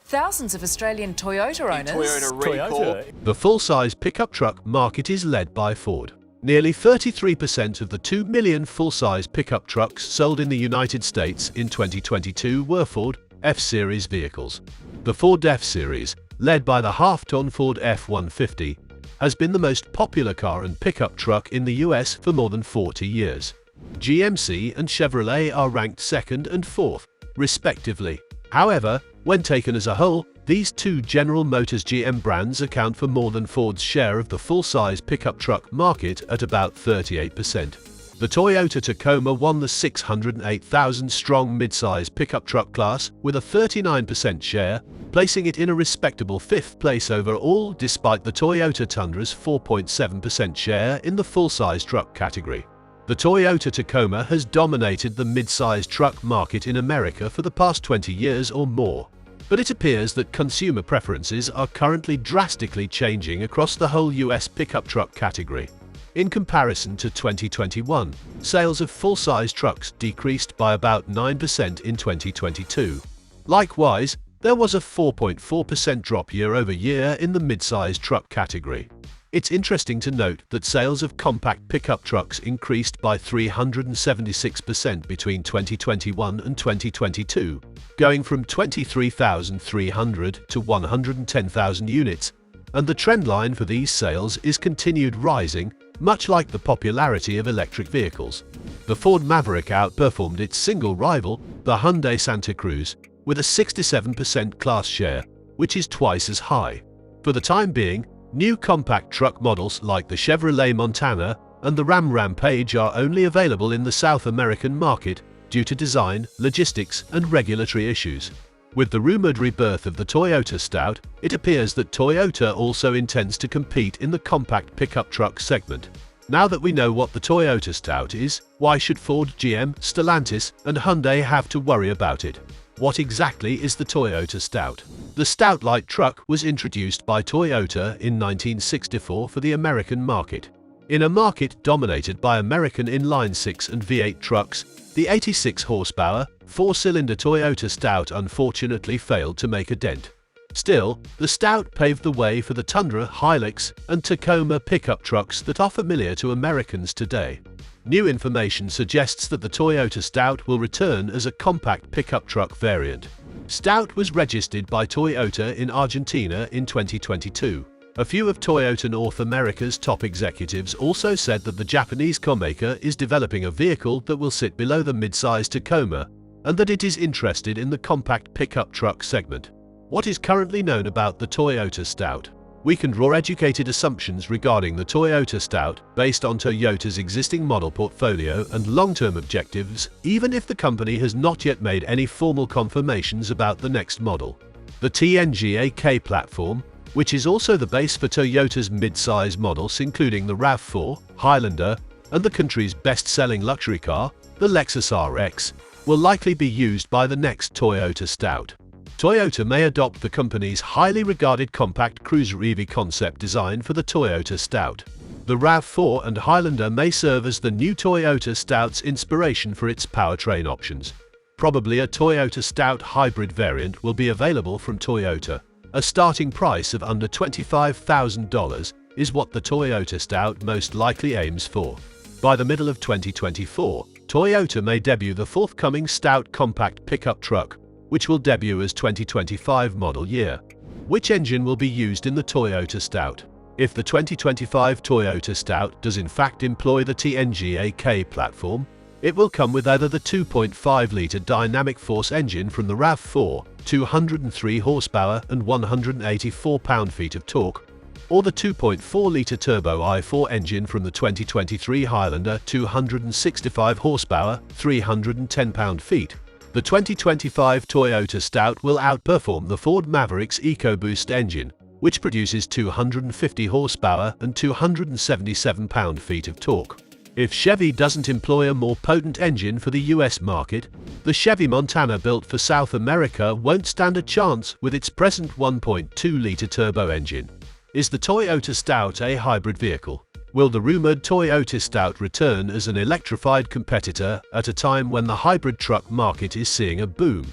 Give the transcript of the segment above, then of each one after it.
Thousands of Australian Toyota owners. The full-size pickup truck market is led by Ford. Nearly 33% of the 2 million full-size pickup trucks sold in the United States in 2022 were Ford F-Series vehicles. The Ford F-Series, led by the half-ton Ford F-150, has been the most popular car and pickup truck in the US for more than 40 years. GMC and Chevrolet are ranked second and fourth, respectively. However, when taken as a whole, these two General Motors GM brands account for more than Ford's share of the full-size pickup truck market at about 38%. The Toyota Tacoma won the 608,000-strong mid-size pickup truck class with a 39% share, placing it in a respectable fifth place overall despite the Toyota Tundra's 4.7% share in the full-size truck category. The Toyota Tacoma has dominated the mid-size truck market in America for the past 20 years or more. But it appears that consumer preferences are currently drastically changing across the whole US pickup truck category. In comparison to 2021, sales of full-size trucks decreased by about 9% in 2022. Likewise, there was a 4.4% drop year-over-year in the mid-size truck category. It's interesting to note that sales of compact pickup trucks increased by 376% between 2021 and 2022, going from 23,300 to 110,000 units, and the trend line for these sales is continued rising, much like the popularity of electric vehicles. The Ford Maverick outperformed its single rival, the Hyundai Santa Cruz, with a 67% class share, which is twice as high. For the time being, new compact truck models like the Chevrolet Montana and the Ram Rampage are only available in the South American market due to design, logistics, and regulatory issues. With the rumored rebirth of the Toyota Stout, it appears that Toyota also intends to compete in the compact pickup truck segment. Now that we know what the Toyota Stout is, why should Ford, GM, Stellantis, and Hyundai have to worry about it? What exactly is the Toyota Stout? The Stout light truck was introduced by Toyota in 1964 for the American market. In a market dominated by American inline-six and V8 trucks, the 86-horsepower, four-cylinder Toyota Stout unfortunately failed to make a dent. Still, the Stout paved the way for the Tundra, Hilux, and Tacoma pickup trucks that are familiar to Americans today. New information suggests that the Toyota Stout will return as a compact pickup truck variant. Stout was registered by Toyota in Argentina in 2022. A few of Toyota North America's top executives also said that the Japanese carmaker is developing a vehicle that will sit below the mid-size Tacoma, and that it is interested in the compact pickup truck segment. What is currently known about the Toyota Stout? We can draw educated assumptions regarding the Toyota Stout based on Toyota's existing model portfolio and long-term objectives, even if the company has not yet made any formal confirmations about the next model. The TNGA-K platform, which is also the base for Toyota's mid-size models including the RAV4, Highlander, and the country's best-selling luxury car, the Lexus RX, will likely be used by the next Toyota Stout. Toyota may adopt the company's highly regarded compact cruiser EV concept design for the Toyota Stout. The RAV4 and Highlander may serve as the new Toyota Stout's inspiration for its powertrain options. Probably a Toyota Stout hybrid variant will be available from Toyota. A starting price of under $25,000 is what the Toyota Stout most likely aims for. By the middle of 2024, Toyota may debut the forthcoming Stout compact pickup truck, which will debut as 2025 model year. Which engine will be used in the Toyota Stout? If the 2025 Toyota Stout does in fact employ the TNGA-K platform, it will come with either the 2.5-litre dynamic force engine from the RAV4, 203 horsepower and 184 pound-feet of torque, or the 2.4-litre turbo i4 engine from the 2023 Highlander, 265 horsepower, 310 pound-feet. The 2025 Toyota Stout will outperform the Ford Maverick's EcoBoost engine, which produces 250 horsepower and 277 pound-feet of torque. If Chevy doesn't employ a more potent engine for the US market, the Chevy Montana built for South America won't stand a chance with its present 1.2-litre turbo engine. Is the Toyota Stout a hybrid vehicle? Will the rumored Toyota Stout return as an electrified competitor at a time when the hybrid truck market is seeing a boom?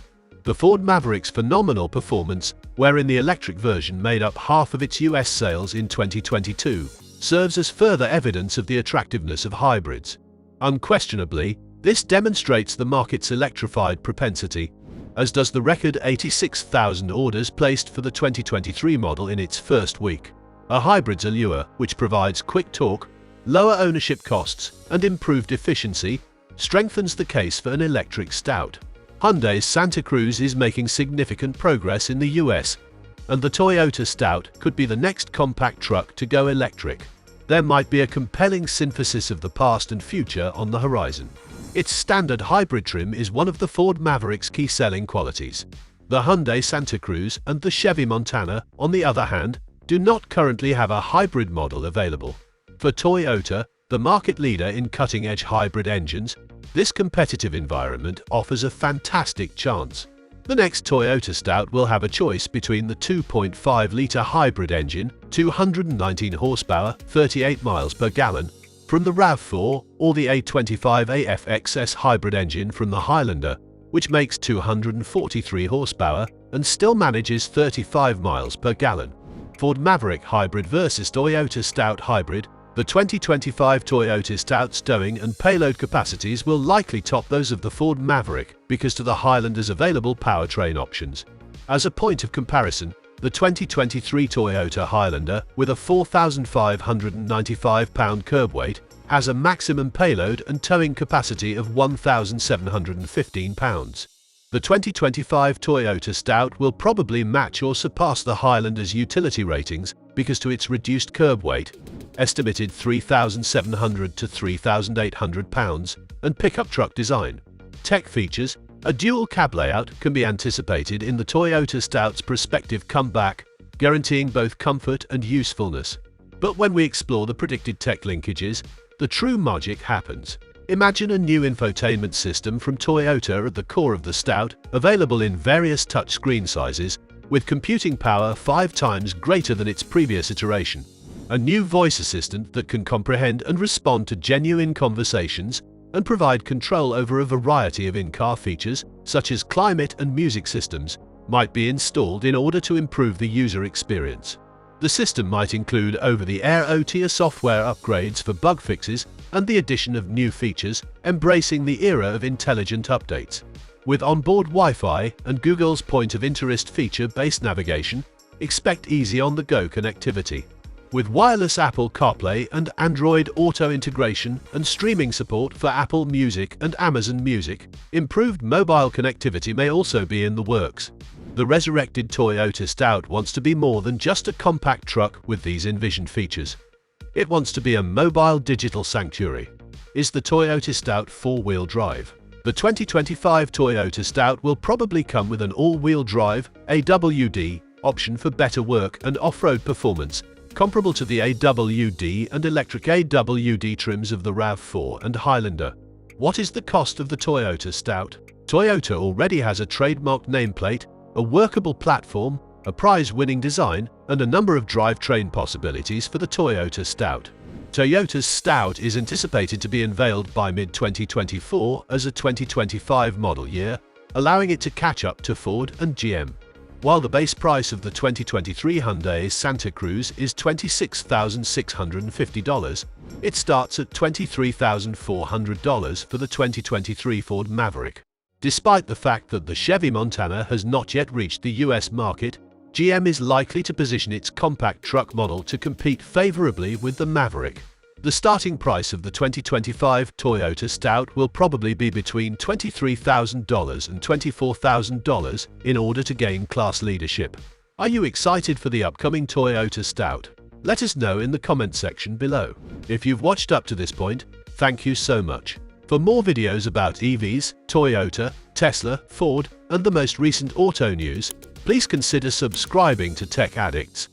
The Ford Maverick's phenomenal performance, wherein the electric version made up half of its US sales in 2022, serves as further evidence of the attractiveness of hybrids. Unquestionably, this demonstrates the market's electrified propensity, as does the record 86,000 orders placed for the 2023 model in its first week. A hybrid's allure, which provides quick torque, lower ownership costs, and improved efficiency, strengthens the case for an electric Stout. Hyundai's Santa Cruz is making significant progress in the US, and the Toyota Stout could be the next compact truck to go electric. There might be a compelling synthesis of the past and future on the horizon. Its standard hybrid trim is one of the Ford Maverick's key selling qualities. The Hyundai Santa Cruz and the Chevy Montana, on the other hand, do not currently have a hybrid model available. For Toyota, the market leader in cutting-edge hybrid engines, this competitive environment offers a fantastic chance. The next Toyota Stout will have a choice between the 2.5-litre hybrid engine, 219 horsepower, 38 miles per gallon, from the RAV4, or the A25AF XS hybrid engine from the Highlander, which makes 243 horsepower and still manages 35 miles per gallon. Ford Maverick Hybrid versus Toyota Stout Hybrid. The 2025 Toyota Stout's towing and payload capacities will likely top those of the Ford Maverick because of the Highlander's available powertrain options. As a point of comparison, the 2023 Toyota Highlander, with a 4,595-pound curb weight, has a maximum payload and towing capacity of 1,715 pounds. The 2025 Toyota Stout will probably match or surpass the Highlander's utility ratings because to its reduced curb weight, estimated 3,700 to 3,800 pounds, and pickup truck design. Tech features. A dual cab layout can be anticipated in the Toyota Stout's prospective comeback, guaranteeing both comfort and usefulness. But when we explore the predicted tech linkages, the true magic happens. Imagine a new infotainment system from Toyota at the core of the Stout, available in various touchscreen sizes, with computing power 5 times greater than its previous iteration. A new voice assistant that can comprehend and respond to genuine conversations and provide control over a variety of in-car features, such as climate and music systems, might be installed in order to improve the user experience. The system might include over-the-air OTA software upgrades for bug fixes and the addition of new features, embracing the era of intelligent updates. With onboard Wi-Fi and Google's point-of-interest feature-based navigation, expect easy on-the-go connectivity. With wireless Apple CarPlay and Android Auto integration and streaming support for Apple Music and Amazon Music, improved mobile connectivity may also be in the works. The resurrected Toyota Stout wants to be more than just a compact truck with these envisioned features. It wants to be a mobile digital sanctuary. Is the Toyota Stout four-wheel drive? The 2025 Toyota Stout will probably come with an all-wheel drive AWD option for better work and off-road performance, comparable to the AWD and electric AWD trims of the RAV4 and Highlander. What is the cost of the Toyota Stout? Toyota already has a trademark nameplate, a workable platform, a prize-winning design, and a number of drivetrain possibilities for the Toyota Stout. Toyota's Stout is anticipated to be unveiled by mid-2024 as a 2025 model year, allowing it to catch up to Ford and GM. While the base price of the 2023 Hyundai Santa Cruz is $26,650, it starts at $23,400 for the 2023 Ford Maverick. Despite the fact that the Chevy Montana has not yet reached the US market, GM is likely to position its compact truck model to compete favorably with the Maverick. The starting price of the 2025 Toyota Stout will probably be between $23,000 and $24,000 in order to gain class leadership. Are you excited for the upcoming Toyota Stout? Let us know in the comment section below. If you've watched up to this point, thank you so much. For more videos about EVs, Toyota, Tesla, Ford, and the most recent auto news, please consider subscribing to Tech Addicts.